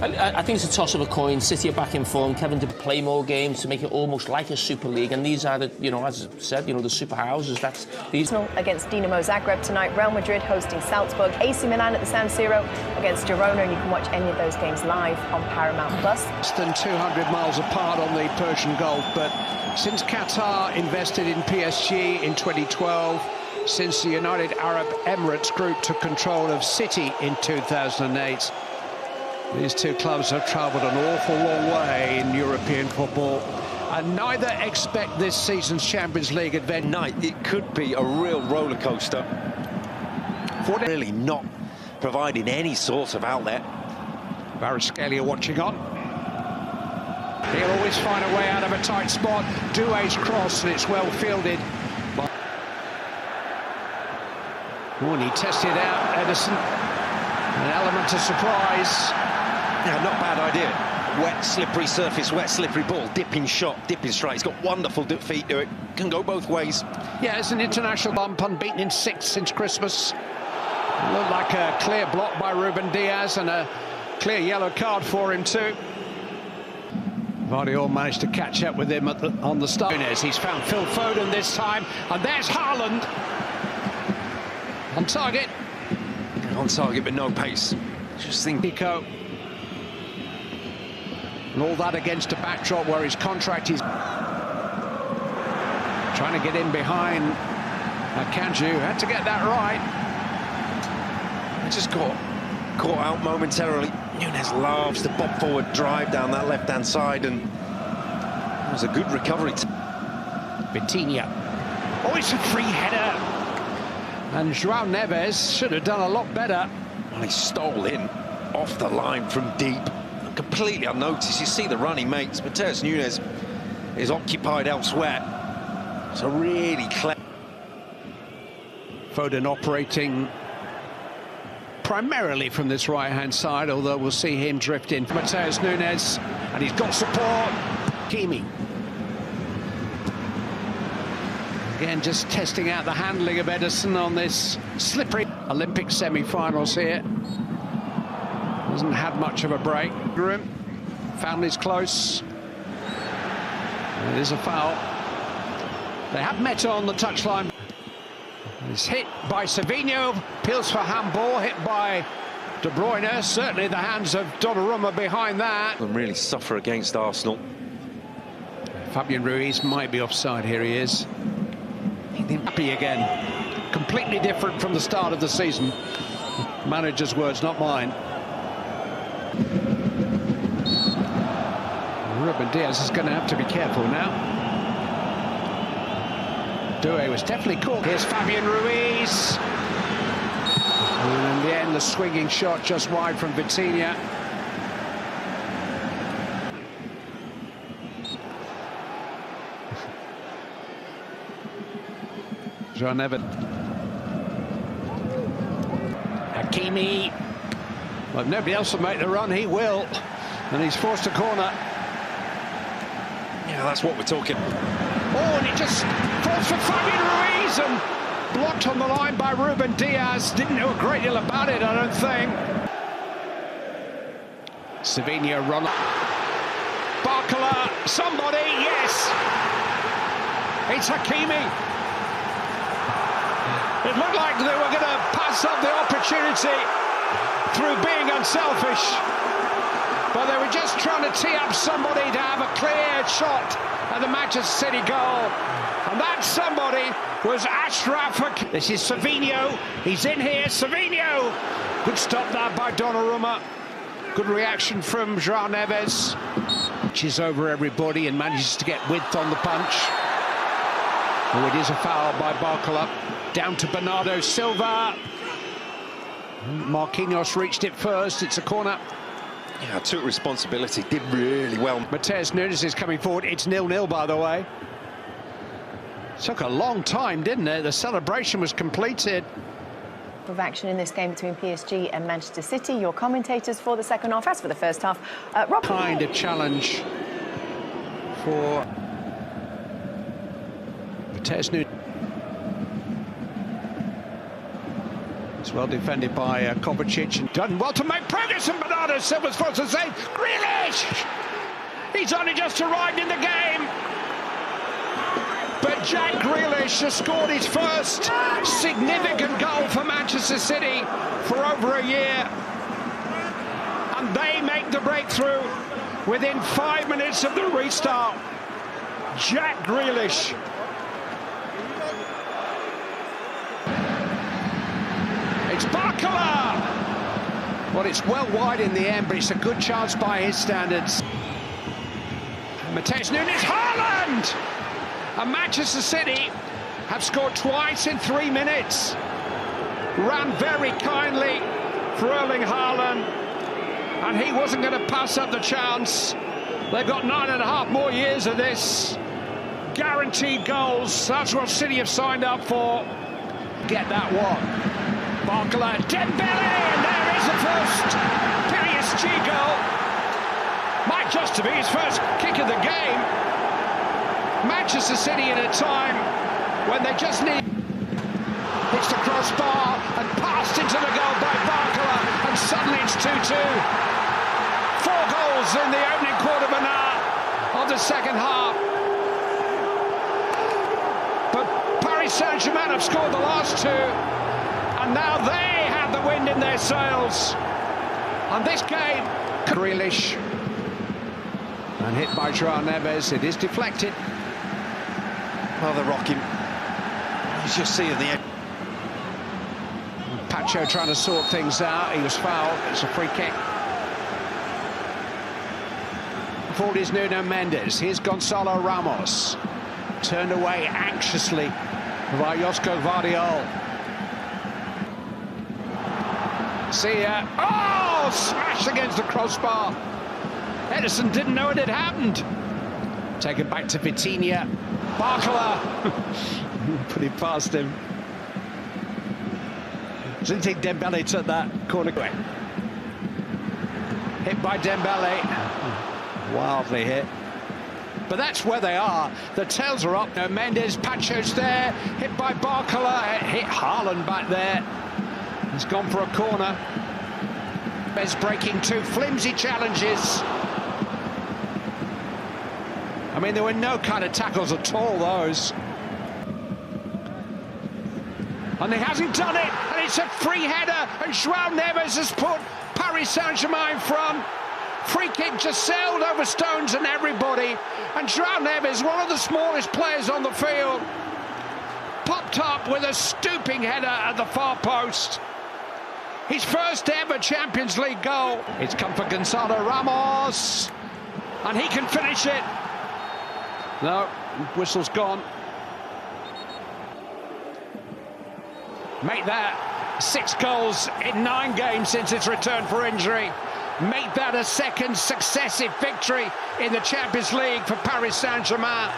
I think it's a toss of a coin. City are back in form. Kevin to play more games to make it almost like a Super League. And these are the, as I said, the super houses. That's these. Against Dinamo Zagreb tonight. Real Madrid hosting Salzburg. AC Milan at the San Siro against Girona. And you can watch any of those games live on Paramount Plus. Less than 200 miles apart on the Persian Gulf, but since Qatar invested in PSG in 2012, since the United Arab Emirates Group took control of City in 2008, these two clubs have travelled an awful long way in European football, and neither expect this season's Champions League adventure. Night, it could be a real roller coaster. Foden really not providing any sort of outlet. Kvaratskhelia watching on. He'll always find a way out of a tight spot. Doué's cross, and it's well fielded. Oh, and he tested out Ederson. An element of surprise. Yeah, not bad idea. Wet, slippery surface, wet, slippery ball. Dipping shot, dipping strike. He's got wonderful feet to it. Can go both ways. Yeah, it's an international bump, unbeaten in 6 since Christmas. It looked like a clear block by Ruben Diaz and a clear yellow card for him too. Vardy managed to catch up with him on the start. He's found Phil Foden this time, and there's Haaland. On target. On target, but no pace. Just think. Nico. And all that against a backdrop where his contract is trying to get in behind Akanji. Had to get that right. Just caught out momentarily. Núñez loves the bob forward drive down that left-hand side, and it was a good recovery. Vitinha. Oh, it's a free header. And João Neves should have done a lot better. Well, he stole in off the line from deep, completely unnoticed. You see the running mates. Matheus Núñez is occupied elsewhere. It's a really clever. Foden operating primarily from this right-hand side, although we'll see him drift in. Matheus Núñez, and he's got support. Kimi. Again, just testing out the handling of Ederson on this slippery Olympic semi-finals here. Hasn't had much of a break. Family close. It is a foul. They have Meta on the touchline. He's hit by Savinho, appeals for handball, hit by De Bruyne. Certainly the hands of Donnarumma behind that. And really suffer against Arsenal. Fabian Ruiz might be offside. Here he is. Happy again. Completely different from the start of the season. Manager's words, not mine. Ruben Diaz is going to have to be careful now. Doué was definitely caught. Here's Fabian Ruiz. And in the end, the swinging shot just wide from Vitinha. João Neves. Hakimi. Well, if nobody else will make the run, he will. And he's forced a corner. Yeah, that's what we're talking. Oh, and he just falls for Fabian Ruiz and blocked on the line by Ruben Diaz. Didn't know a great deal about it, I don't think. Savinho run. Barcola, somebody, yes! It's Hakimi. It looked like they were going to pass up the opportunity through being unselfish. But they were just trying to tee up somebody to have a clear shot at the Manchester City goal. And that somebody was Achraf Hakimi. This is Savinho. He's in here. Savinho. Good stop there by Donnarumma. Good reaction from João Neves. Punches over everybody and manages to get width on the punch. Oh, it is a foul by Barcola. Down to Bernardo Silva. Marquinhos reached it first. It's a corner. Yeah, took responsibility, did really well. Matheus Núñez is coming forward. It's 0-0, by the way. Took a long time, didn't it? The celebration was completed. Of action in this game between PSG and Manchester City. Your commentators for the second half. As for the first half, Rob. Kind of challenge for Matheus Núñez. It's Well defended by Kovacic and done well to make progress, and Bernardo Silva's forced to save. Grealish! He's only just arrived in the game. But Jack Grealish has scored his first significant goal for Manchester City for over a year. And they make the breakthrough within 5 minutes of the restart. Jack Grealish. It's Barcola! Well, it's well wide in the end, but it's a good chance by his standards. Matheus Nunes, Haaland! And Manchester City have scored twice in 3 minutes. Ran very kindly for Erling Haaland, and he wasn't going to pass up the chance. They've got 9.5 more years of this. Guaranteed goals, that's what City have signed up for. Get that one. Barcola, Dembele, and there is the first PSG goal. Might just be his first kick of the game. Manchester City in a time when they just need... Hits the crossbar and passed into the goal by Barcola, and suddenly it's 2-2. 4 goals in the opening quarter of an hour of the second half. But Paris Saint-Germain have scored the last 2, and now they have the wind in their sails. And this game... Grealish. And hit by João Neves. It is deflected. Well, they're rocking. He's just seeing the... Pacho trying to sort things out. He was fouled. It's a free kick. Forward is Nuno Mendes. Here's Gonçalo Ramos. Turned away anxiously by Josko Vardiol. See ya. Oh! Smash against the crossbar. Edison didn't know it had happened. Taken back to Vitinha. Barcola. Put it past him. Didn't think Dembele took that corner. Hit by Dembele. Wildly hit. But that's where they are. The tails are up. No, Mendes, Pacho's there. Hit by Barcola. Hit Haaland back there. He's gone for a corner. Bez breaking 2 flimsy challenges. I mean, there were no kind of tackles at all, those. And he hasn't done it, and it's a free header, and João Neves has put Paris Saint-Germain in front. Free kick just sailed over stones and everybody, and João Neves, one of the smallest players on the field, popped up with a stooping header at the far post. His first ever Champions League goal. It's come for Gonçalo Ramos, and he can finish it. No, whistle's gone. Make that 6 goals in 9 games since its return for injury. Make that a second successive victory in the Champions League for Paris Saint-Germain.